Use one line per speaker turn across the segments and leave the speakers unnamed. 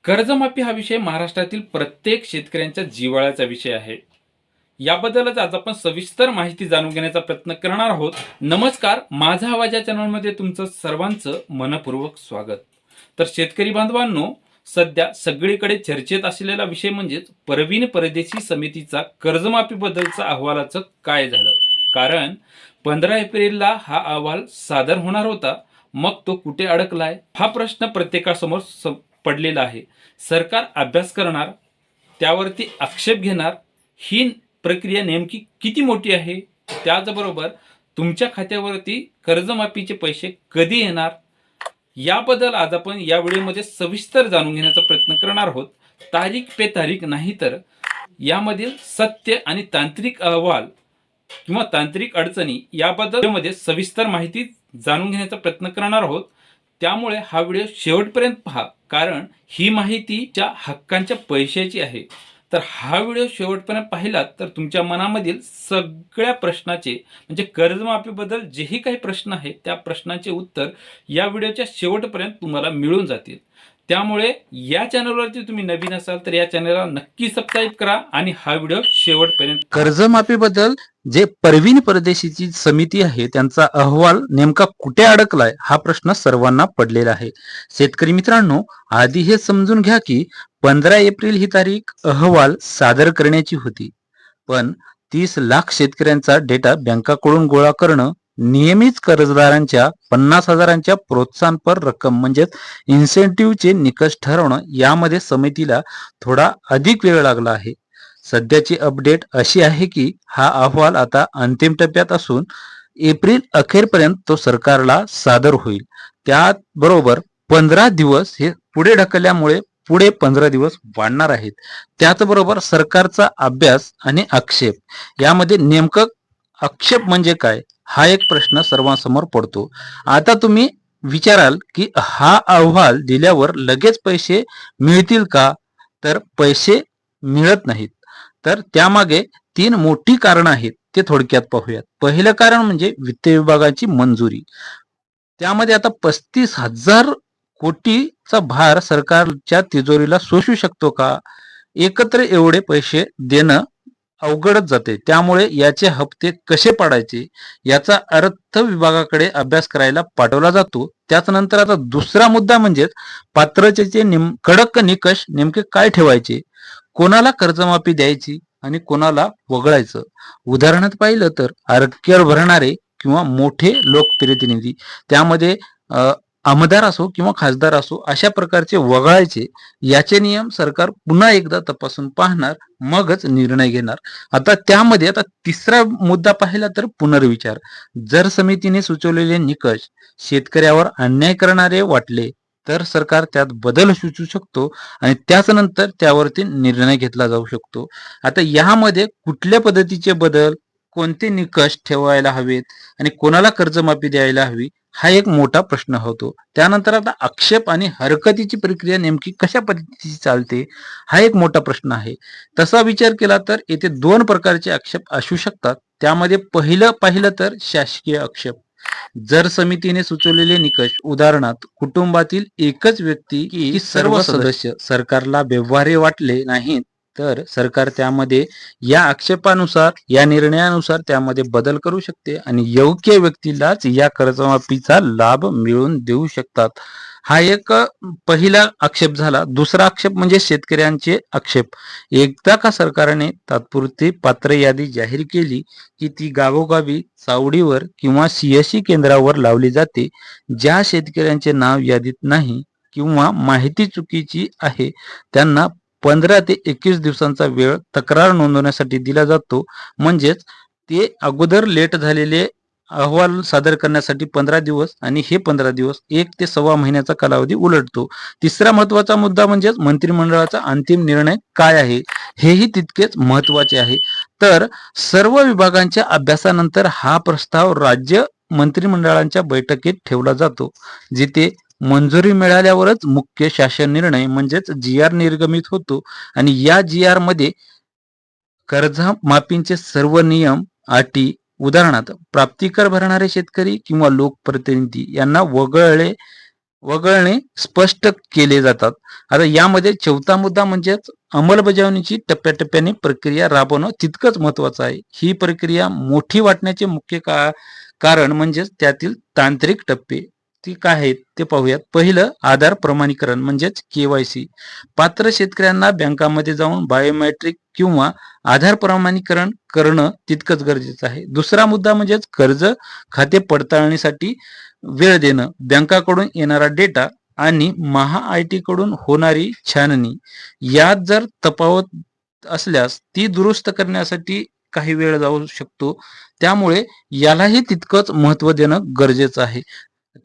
कर्जमाफी हा विषय महाराष्ट्रातील प्रत्येक शेतकऱ्यांच्या जिव्हाळ्याचा विषय आहे. याबद्दलच आज आपण सविस्तर माहिती जाणून घेण्याचा प्रयत्न करणार आहोत. नमस्कार, माझा आवाज या चॅनलमध्ये तुमचं सर्वांचं मनपूर्वक स्वागत. तर शेतकरी बांधवांनो, सध्या सगळीकडे चर्चेत असलेला विषय म्हणजेच परवीन परदेशी समितीचा कर्जमाफीबद्दलचा अहवालाचं काय झालं. कारण 15 एप्रिलला हा अहवाल सादर होणार होता, मग तो कुठे अडकलाय हा प्रश्न प्रत्येकासमोर पडलेला आहे. सरकार अभ्यास करणार, त्यावरती आक्षेप घेणार, ही प्रक्रिया नेमकी किती मोठी आहे, त्याचबरोबर तुमच्या खात्यावरती कर्जमाफीचे पैसे कधी येणार, याबद्दल आज आपण या व्हिडिओमध्ये सविस्तर जाणून घेण्याचा प्रयत्न करणार आहोत. तारीख पे तारीख नाही तर यामधील सत्य आणि तांत्रिक अहवाल किंवा तांत्रिक अडचणी याबद्दल मध्ये सविस्तर माहिती जाणून घेण्याचा प्रयत्न करणार आहोत. त्यामुळे हा व्हिडिओ शेवटपर्यंत पहा, कारण ही माहिती ज्या हक्कांच्या पैशाची आहे. तर हा व्हिडिओ शेवटपर्यंत पाहिलात तर तुमच्या मनामधील सगळ्या प्रश्नाचे म्हणजे कर्जमाफीबद्दल जेही काही प्रश्न आहेत त्या प्रश्नांचे उत्तर या व्हिडिओच्या शेवटपर्यंत तुम्हाला मिळून जातील. त्यामुळे या चॅनलवरती तुम्ही नवीन असाल तर या चॅनलला नक्की सबस्क्राईब करा आणि हा व्हिडिओ शेवटपर्यंत.
कर्जमाफीबद्दल जे परवीन परदेशीची समिती आहे त्यांचा अहवाल नेमका कुठे अडकलाय हा प्रश्न सर्वांना पडलेला आहे. शेतकरी मित्रांनो, आधी हे समजून घ्या की 15 एप्रिल ही तारीख अहवाल सादर करण्याची होती, पण 30 लाख शेतकऱ्यांचा डेटा बँकाकडून गोळा करणं, नियमित कर्जदारांच्या 50,000च्या प्रोत्साहनपर रक्कम म्हणजेच इन्सेंटिव्हचे निकष ठरवणं यामध्ये समितीला थोडा अधिक वेळ लागला आहे. सध्याची अपडेट अशी आहे की हा अहवाल आता अंतिम टप्प्यात असून एप्रिल अखेरपर्यंत तो सरकारला सादर होईल. त्याबरोबर 15 दिवस हे पुढे ढकलल्यामुळे पुढे 15 दिवस वाढणार आहेत. त्याचबरोबर सरकारचा अभ्यास आणि आक्षेप यामध्ये नेमकं आक्षेप म्हणजे काय हा एक प्रश्न सर्वांसमोर पडतो. आता तुम्ही विचाराल की हा अहवाल दिल्यावर लगेच पैसे मिळतील का? तर पैसे मिळत नाहीत. तर त्यामागे 3 मोठी कारणं आहेत, ते थोडक्यात पाहूयात. पहिलं कारण म्हणजे वित्त विभागाची मंजुरी. त्यामध्ये आता 35,000 कोटीचा भार सरकारच्या तिजोरीला सोसू शकतो का? एकत्र एवढे पैसे देणं अवघडच जाते. त्यामुळे याचे हप्ते कसे पाडायचे याचा अर्थ विभागाकडे अभ्यास करायला पाठवला जातो. त्यानंतर आता दुसरा मुद्दा म्हणजेच पात्रतेचे कडक निकष नेमके काय ठेवायचे, कोणाला कर्जमाफी द्यायची आणि कोणाला वगळायचं. उदाहरणार्थ पाहिलं तर आरटीआर भरणारे किंवा मोठे लोकप्रतिनिधी, त्यामध्ये आमदार असो किंवा खासदार असो, अशा प्रकारचे वगळायचे. याचे नियम सरकार पुन्हा एकदा तपासून पाहणार, मगच निर्णय घेणार. आता त्यामध्ये आता तिसरा मुद्दा पाहिला तर पुनर्विचार. जर समितीने सुचवलेले निकष शेतकऱ्यावर अन्याय करणारे वाटले तर सरकार त्यात बदल सुचवू शकतो आणि त्यानंतर त्यावरती निर्णय घेतला जाऊ शकतो. आता यामध्ये कुठल्या पद्धतीचे बदल, कोणते निकष ठेवायला हवेत आणि कोणाला कर्जमाफी द्यायला हवी हा एक मोठा प्रश्न होतो. त्यानंतर आता आक्षेप आणि हरकतीची प्रक्रिया नेमकी कशा पद्धतीची चालते हा एक मोठा प्रश्न आहे. तसा विचार केला तर येथे 2 प्रकारचे आक्षेप असू शकतात. त्यामध्ये पहिलं पाहिलं तर शासकीय आक्षेप. जर समितीने सुचवलेले निकष, उदाहरणार्थ कुटुंबातील एकच व्यक्ती की सर्व सदस्य सरकारला व्यवहार्य वाटले नाहीत, तर सरकार त्यामध्ये या आक्षेपानुसार या निर्णयानुसार त्यामध्ये बदल करू शकते आणि योग्य व्यक्तीलाच या कर्जमाफीचा लाभ मिळवून देऊ शकतात. हा एक पहिला आक्षेप झाला. दुसरा आक्षेप म्हणजे शेतकऱ्यांचे आक्षेप. एकदा का सरकारने तात्पुरती पात्र यादी जाहीर केली की ती गावोगावी, चावडीवर किंवा सीएससी केंद्रावर लावली जाते. ज्या शेतकऱ्यांचे नाव यादीत नाही किंवा माहिती चुकीची आहे त्यांना 15 ते 21 दिवसांचा वेळ तक्रार नोंदवण्यासाठी दिला जातो. म्हणजेच ते अगोदर लेट झालेले अहवाल सादर करण्यासाठी 15 दिवस आणि हे 15 दिवस 1 ते सव्वा महिन्याचा कालावधी उलटतो. तिसरा महत्वाचा मुद्दा म्हणजे मंत्रिमंडळाचा अंतिम निर्णय काय आहे, हेही तितकेच महत्वाचे आहे. तर सर्व विभागांच्या अभ्यासानंतर हा प्रस्ताव राज्य मंत्रिमंडळाच्या बैठकीत ठेवला जातो, जिथे मंजुरी मिळाल्यावरच मुख्य शासन निर्णय म्हणजेच GR निर्गमित होतो आणि या GR मध्ये कर्जमाफीचे सर्व नियम, अटी, उदाहरणार्थ प्राप्तिकर भरणारे शेतकरी किंवा लोकप्रतिनिधी यांना वगळले वगळणे स्पष्ट केले जातात. आता यामध्ये चौथा मुद्दा म्हणजेच अंमलबजावणीची टप्प्याटप्प्याने प्रक्रिया राबवणं तितकंच महत्वाचं आहे. ही प्रक्रिया मोठी वाटण्याचे मुख्य कारण म्हणजेच त्यातील तांत्रिक टप्पे. ती काय आहेत ते पाहूयात. पहिलं आधार प्रमाणीकरण म्हणजेच KYC. पात्र शेतकऱ्यांना बँकामध्ये जाऊन बायोमेट्रिक किंवा आधार प्रमाणीकरण करणं तितकंच गरजेचं आहे. दुसरा मुद्दा म्हणजेच कर्ज खाते पडताळणीसाठी वेळ देणं, बँकाकडून येणारा डेटा आणि MAHA-IT कडून होणारी छाननी यात जर तफावत असल्यास ती दुरुस्त करण्यासाठी काही वेळ जाऊ शकतो. त्यामुळे यालाही तितकंच महत्त्व देणं गरजेचं आहे.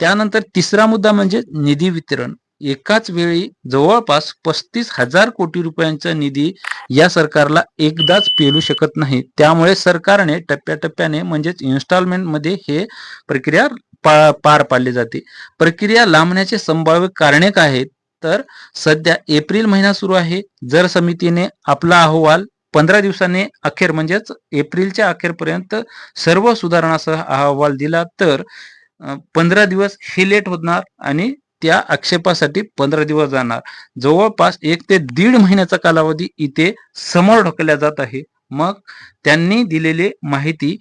त्यानंतर तिसरा मुद्दा म्हणजे निधी वितरण. एकाच वेळी जवळपास 35,000 कोटी रुपयांचा निधी या सरकारला एकदाच पेलू शकत नाही. त्यामुळे सरकारने टप्प्याटप्प्याने म्हणजेच इन्स्टॉलमेंटमध्ये हे प्रक्रिया पार पाडली जाते. प्रक्रिया लांबण्याचे संभाव्य कारणे काय आहेत? तर सध्या एप्रिल महिना सुरू आहे. जर समितीने आपला अहवाल 15 दिवसांनी अखेर म्हणजेच एप्रिलच्या अखेरपर्यंत सर्व सुधारणासह अहवाल दिला तर 15 दिवस हे लेट होणार आणि त्या आक्षेपासाठी 15 दिवस जाणार. जवळपास 1 ते 1.5 महिन्याचा कालावधी इथे समोर ढकलला जात आहे. मग त्यांनी दिलेली माहिती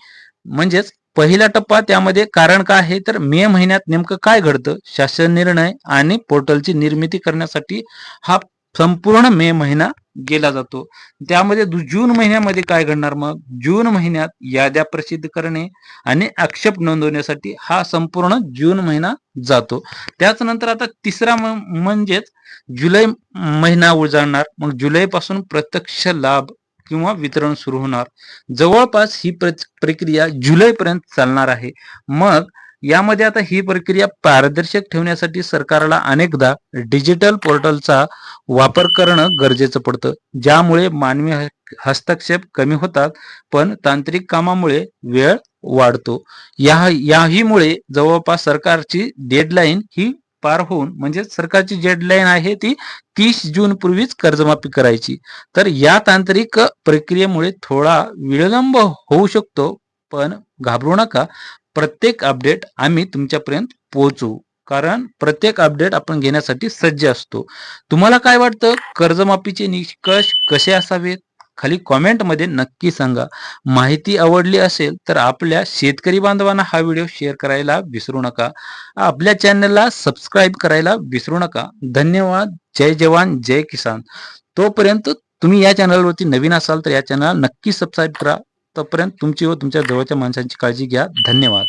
म्हणजेच पहिला टप्पा त्यामध्ये कारण काय आहे तर मे महिन्यात नेमकं काय घडतं, शासन निर्णय आणि पोर्टलची निर्मिती करण्यासाठी हा संपूर्ण मे महिना गेला जातो. त्यामध्ये जून महिन्यामध्ये काय घडणार? मग जून महिन्यात याद्या प्रसिद्ध करणे आणि आक्षेप नोंदवण्यासाठी हा संपूर्ण जून महिना जातो. त्याच नंतर आता तिसरा म्हणजेच जुलै महिना उजाडणार. मग जुलै पासून प्रत्यक्ष लाभ किंवा वितरण सुरू होणार. जवळपास ही प्रक्रिया जुलैपर्यंत चालणार आहे. मग यामध्ये आता ही प्रक्रिया पारदर्शक ठेवण्यासाठी सरकारला अनेकदा डिजिटल पोर्टलचा वापर करणं गरजेचं पडतं, ज्यामुळे मानवी हस्तक्षेप कमी होतात, पण तांत्रिक कामामुळे वेळ वाढतो. याहीमुळे जवळपास सरकारची डेडलाईन ही पार होऊन म्हणजे सरकारची डेडलाईन आहे ती 30 जून पूर्वीच कर्जमाफी करायची. तर या तांत्रिक प्रक्रियेमुळे थोडा विलंब होऊ शकतो, पण घाबरू नका. प्रत्येक अपडेट आम्ही तुमच्यापर्यंत पोहोचवू, कारण प्रत्येक अपडेट आपण घेण्यासाठी सज्ज असतो. तुम्हाला काय वाटतं? कर्जमाफीचे निकष कसे असावेत? खाली कॉमेंटमध्ये नक्की सांगा. माहिती आवडली असेल तर आपल्या शेतकरी बांधवांना हा व्हिडिओ शेअर करायला विसरू नका. आपल्या चॅनलला सबस्क्राईब करायला विसरू नका. धन्यवाद. जय जवान जय किसान. तोपर्यंत तुम्ही या चॅनलवरती नवीन असाल तर या चॅनलला नक्की सबस्क्राईब करा. तोपर्यंत तुमची व तुमच्या जवळच्या माणसांची काळजी घ्या. धन्यवाद.